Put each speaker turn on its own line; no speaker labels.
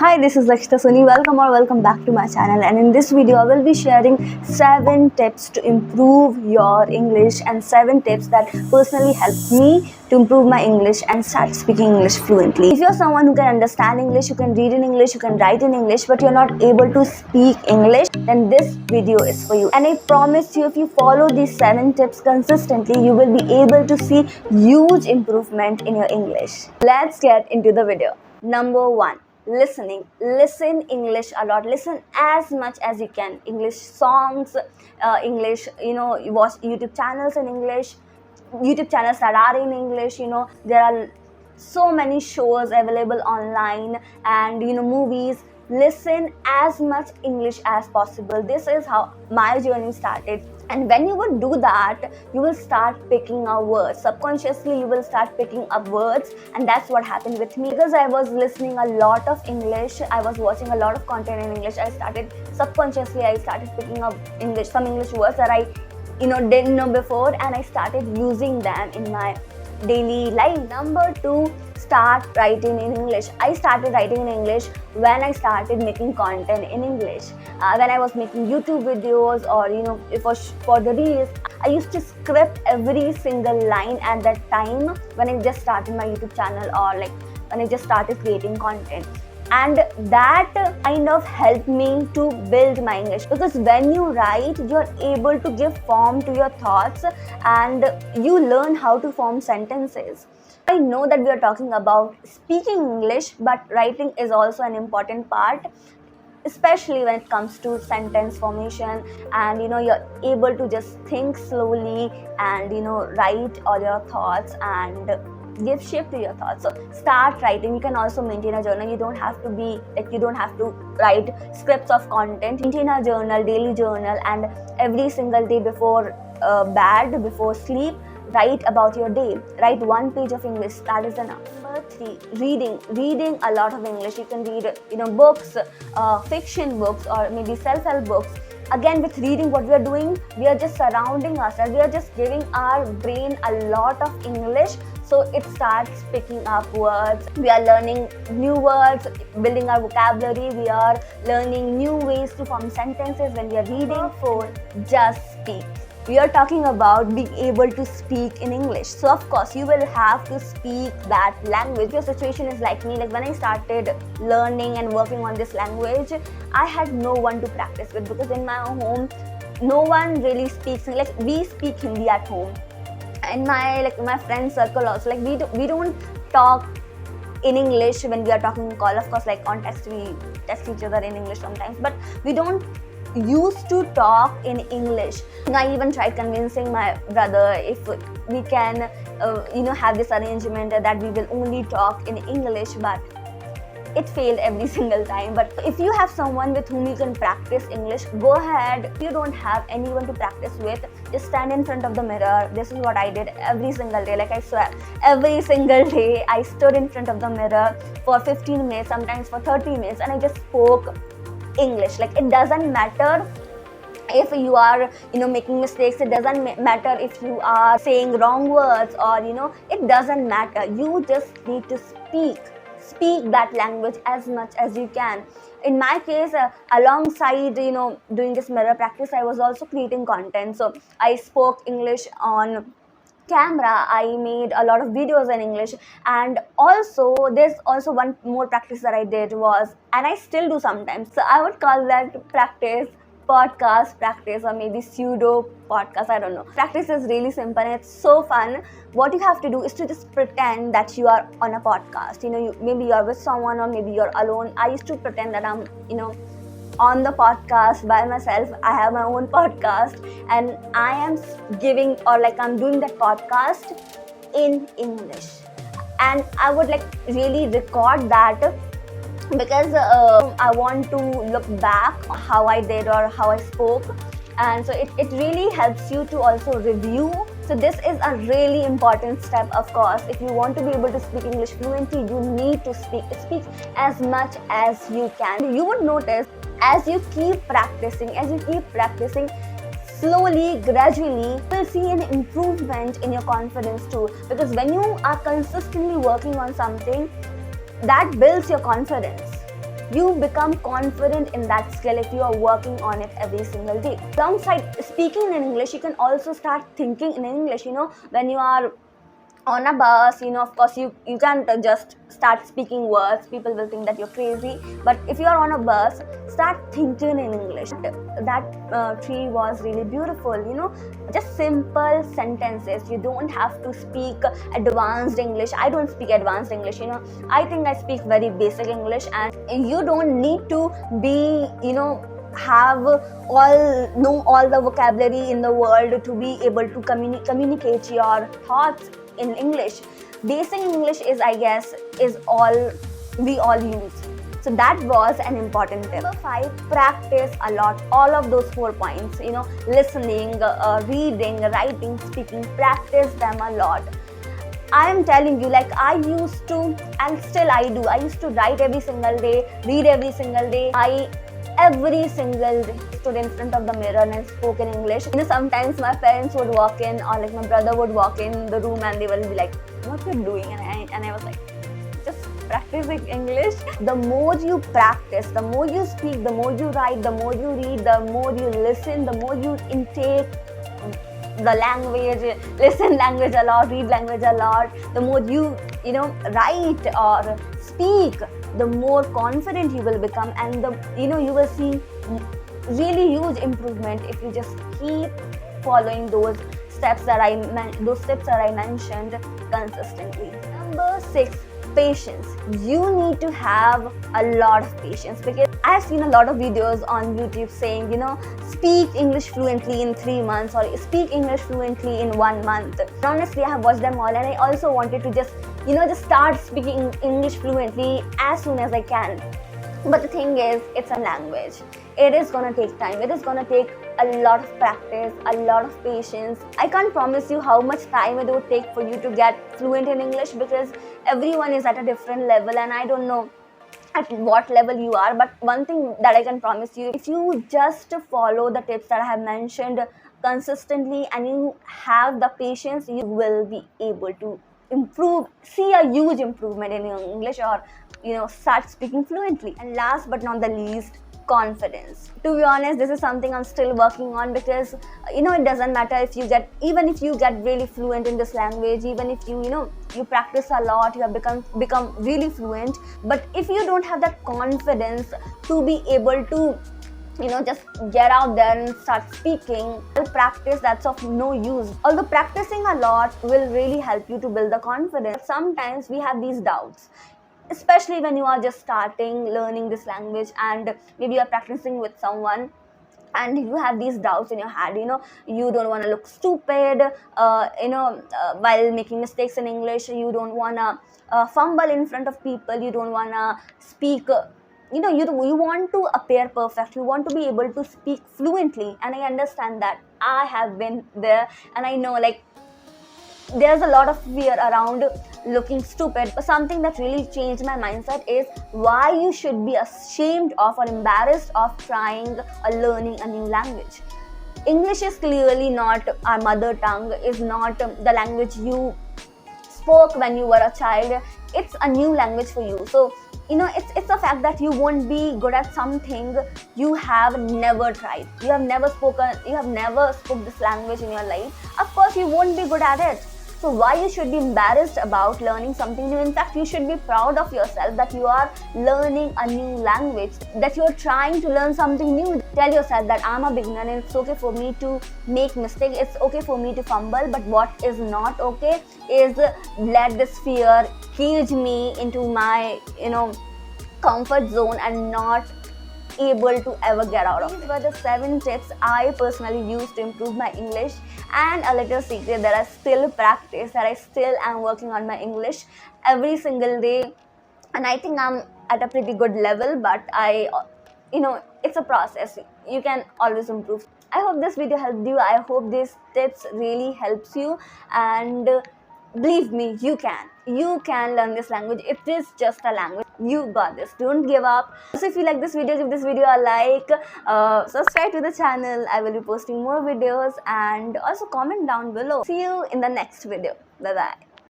Hi, this is Lakshta Soni. Welcome back to my channel. And in this video, I will be sharing 7 tips to improve your English and 7 tips that personally helped me to improve my English and start speaking English fluently. If you're someone who can understand English, you can read in English, you can write in English, but you're not able to speak English, then this video is for you. And I promise you, if you follow these 7 tips consistently, you will be able to see huge improvement in your English. Let's get into the video. Number 1. Listening. Listen English a lot. Listen as much as you can. English songs, English, you watch YouTube channels in English, YouTube channels that are in English. There are so many shows available online, and movies. Listen as much English as possible. This is how my journey started. And when you would do that, you will start picking up words. Subconsciously, you will start picking up words, and that's what happened with me. Because I was listening a lot of English, I was watching a lot of content in English. I started picking up some English words that I didn't know before, and I started using them in my daily life. Number 2, start writing in English. I started writing in English when I started making content in English. When I was making YouTube videos, or it was for the reels, I used to script every single line at that time when I just started my YouTube channel, or when I just started creating content. And that kind of helped me to build my English, because when you write, you're able to give form to your thoughts, and you learn how to form sentences. I know that we are talking about speaking English, but writing is also an important part, especially when it comes to sentence formation, and you're able to just think slowly and write all your thoughts and give shape to your thoughts. So start writing. You can also maintain a journal. You don't have to write scripts of content. Maintain a journal, daily journal, and every single day before before sleep, write about your day. Write 1 page of English. That is enough. Number 3, reading a lot of English. You can read books, fiction books, or maybe self-help books. Again, with reading, what we are doing, we are just surrounding ourselves. We are just giving our brain a lot of English, so it starts picking up words. We are learning new words, building our vocabulary. We are learning new ways to form sentences when we are reading. 4, just speak. We are talking about being able to speak in English. So of course, you will have to speak that language. Your situation is like me. Like when I started learning and working on this language, I had no one to practice with, because in my home, no one really speaks. Like we speak Hindi at home. In my friend circle also, we don't talk in English when we are talking in call. Of course, on text, we text each other in English sometimes, but we don't used to talk in English. I even tried convincing my brother if we can have this arrangement that we will only talk in English, but it failed every single time. But if you have someone with whom you can practice English, go ahead. If you don't have anyone to practice with, just stand in front of the mirror. This is what I did every single day. I swear, every single day I stood in front of the mirror for 15 minutes, sometimes for 30 minutes, and I just spoke English. It doesn't matter if you are making mistakes. It doesn't matter if you are saying wrong words, or it doesn't matter. You just need to speak that language as much as you can. In my case, alongside doing this mirror practice, I was also creating content. So I spoke English on camera. I made a lot of videos in English, and also there's also one more practice that I did was, and I still do sometimes, so I would call that practice podcast practice, or maybe pseudo podcast. I don't know. Practice is really simple and it's so fun. What you have to do is to just pretend that you are on a podcast. Maybe you are with someone, or maybe you're alone. I used to pretend that I'm on the podcast by myself. I have my own podcast, and I am giving, or I'm doing that podcast in English, and I would really record that, because I want to look back how I did or how I spoke, and so it really helps you to also review. So this is a really important step. Of course, if you want to be able to speak English fluently, you need to speak as much as you can. You would notice, as you keep practicing, slowly, gradually, you will see an improvement in your confidence too. Because when you are consistently working on something, that builds your confidence. you become confident in that skill if you are working on it every single day. Alongside speaking in English, you can also start thinking in English. When you are on a bus, of course you can't just start speaking words. People will think that you're crazy. But if you are on a bus, start thinking in English. That tree was really beautiful. Just simple sentences. You don't have to speak advanced English. I don't speak advanced English. I think I speak very basic English, and you don't need to be have all the vocabulary in the world to be able to communicate your thoughts in English. Basic English is all we all use. So that was an important tip. Number 5, practice a lot. All of those 4 points, listening, reading, writing, speaking, practice them a lot. I am telling you, like I used to, and still I do. I used to write every single day, read every single day. Every single day stood in front of the mirror and spoke in English. Sometimes my parents would walk in, or like my brother would walk in the room, and they will be like, "What you're doing?" And I was like, just practicing English. The more you practice, the more you speak, the more you write, the more you read, the more you listen, the more you intake the language, listen language a lot, read language a lot, the more you write or speak, the more confident you will become, and you will see really huge improvement if you just keep following those steps that I mentioned consistently. Number 6, patience. You need to have a lot of patience, because I have seen a lot of videos on YouTube saying, speak English fluently in 3 months, or speak English fluently in 1 month. Honestly, I have watched them all, and I also wanted to just start speaking English fluently as soon as I can. But the thing is, it's a language. It is gonna take time. It is gonna take a lot of practice, a lot of patience. I can't promise you how much time it would take for you to get fluent in English, because everyone is at a different level, and I don't know at what level you are. But one thing that I can promise you, if you just follow the tips that I have mentioned consistently and you have the patience, you will be able to see a huge improvement in your English, or start speaking fluently. And last but not the least, confidence. To be honest, this is something I'm still working on, because it doesn't matter if you get really fluent in this language, even if you practice a lot, you have become really fluent, but if you don't have that confidence to be able to just get out there and start speaking, practice, that's of no use. Although practicing a lot will really help you to build the confidence, sometimes we have these doubts, especially when you are just starting learning this language, and maybe you are practicing with someone and you have these doubts in your head. You don't want to look stupid while making mistakes in English. You don't want to fumble in front of people. You don't want to speak you want to appear perfect. You want to be able to speak fluently, and I understand that. I have been there, and I know, like, there's a lot of fear around looking stupid. But something that really changed my mindset is why you should be ashamed of or embarrassed of trying or learning a new language. English is clearly not our mother tongue, is not the language you spoke when you were a child. It's a new language for you. So it's a fact that you won't be good at something you have never tried. You have never spoke this language in your life. Of course you won't be good at it. So why you should be embarrassed about learning something new? In fact, you should be proud of yourself that you are learning a new language, that you are trying to learn something new. Tell yourself that I'm a beginner and it's okay for me to make mistakes. It's okay for me to fumble. But what is not okay is let this fear cage me into my comfort zone and not able to ever get out of it. These were the 7 tips I personally used to improve my English, and a little secret that I still practice, that I still am working on my English every single day, and I think I'm at a pretty good level, but it's a process. You can always improve. I hope this video helped you. I hope these tips really helps you, and believe me, you can learn this language. It is just a language. You got this. Don't give up. So if you like this video, give this video a like, subscribe to the channel. I will be posting more videos, and also comment down below. See you in the next video. Bye bye.